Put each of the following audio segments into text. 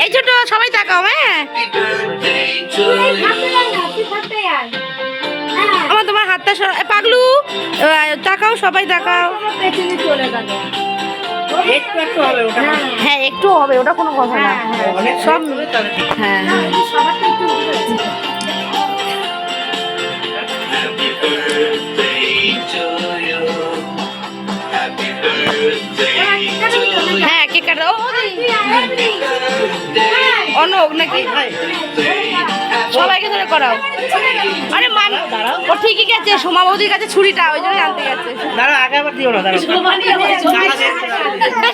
এই ছোট সবাই তাকাও। হ্যাঁ আমার তোমার হাতটা পাগলু তাকাও, সবাই তাকাও। হ্যাঁ একটু হবে, ওটা কোনো কথা না। সব হ্যাঁ হ্যাঁ কেক কাটো। অনক নাকি সবাইকে ধরে করাও। আরে মান ও ঠিকই গেছে, সোমা বৌদির কাছে ছুরিটা ওই জন্য আনতে গেছে। দাঁড়াও আগে আবার দিও না, দাঁড়াও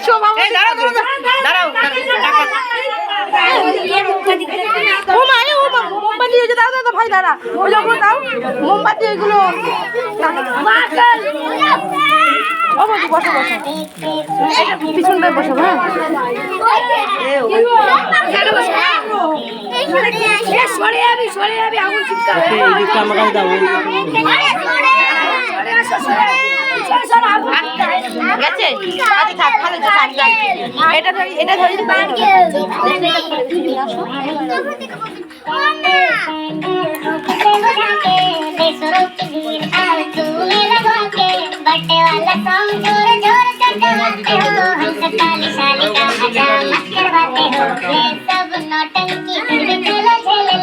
সোমা বৌদি দাঁড়াও। ও মা ও মা মোমবাতি ওই যে দাও দাও ভাই দাঁড়া, ওই যে ওগুলো দাও মোমবাতি ওইগুলো। ও বৌদি বসো বসো, পিছনটায় বসো। হ্যাঁ গেছে। আচ্ছা থাক ভালো থাক, এটা ধরি এটা ধরি। बटे वाला सॉन्ग जोर जोर से चलाते हो, हमसे ताली शाली का मजा मत करवाते हो। ये सब नौटंकी फिर खेलो खेले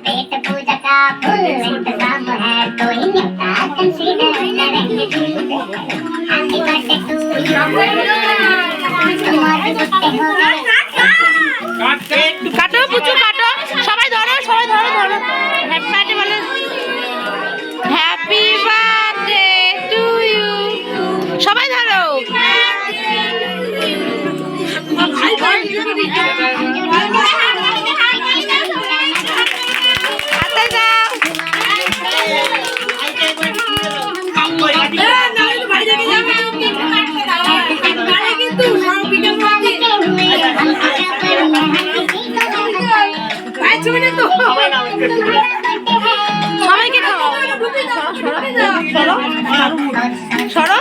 पेट पूजा का फुल इंतजाम है, तो ही निपटा कंसीडर करेंगे। हैप्पी बर्थडे टू यू, तुम्हारे बर्थडे हो गए। কাটো পুচু কাটো, সবাই ধরো সবাই ধরো ধরো। হ্যাপি বার্থডে বলো, হ্যাপি বার্থডে টু ইউ। সবাই ধরো। হাতে দাও। সবাইকে খাওয়াও, সরো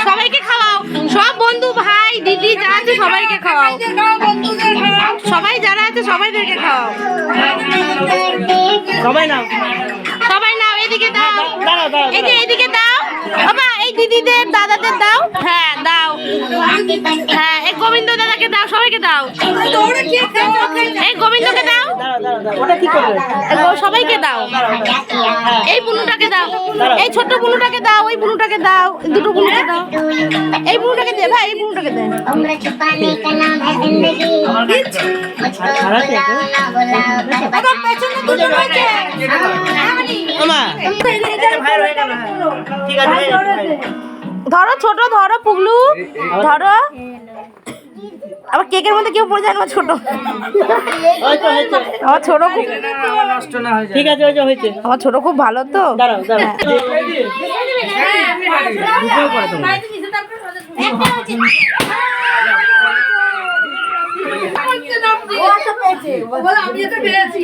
সবাইকে খাওয়াও। সব বন্ধু ভাই দিদি যা আছে সবাইকে খাওয়াও, সবাই যারা আছে সবাইদেরকে খাওয়াও। সবাই নাও সবাই নাও, এদিকে দাও, এই যে এদিকে দাও বাবা, এই দিদিদের দাদাদের দাও। হ্যাঁ দাও, হ্যাঁ এই গোবিন্দ দাদাকে দাও, সবাইকে দাও। এই গোবিন্দকে দাও, ওটা কি করবে? সবাইকে দাও। এই বুনুটাকে দাও, এই ছোট্ট বুনুটাকে দাও, ওই বুনুটাকে দাও, দুটো বুনুকে দাও। এই বুনুটাকে দে ভাই, এই বুনুটাকে দে। उम्र छुपाने का नाम है जिंदगी, मुझको बुलाओ ना बुलाओ। আমা ভাই রয়ে গেল। ঠিক আছে ধরো ছোট ধরো পুগলু ধরো। আবার কেকের মধ্যে কেউ পড়ে যায় না, ছোট আমার ছোট খুব নষ্ট না হয়ে যায়। ঠিক আছে ওই যে হয়েছে। আমার ছোট খুব ভালো তো। দাঁড়াও দাঁড়াও আমি এটা পেয়েছি।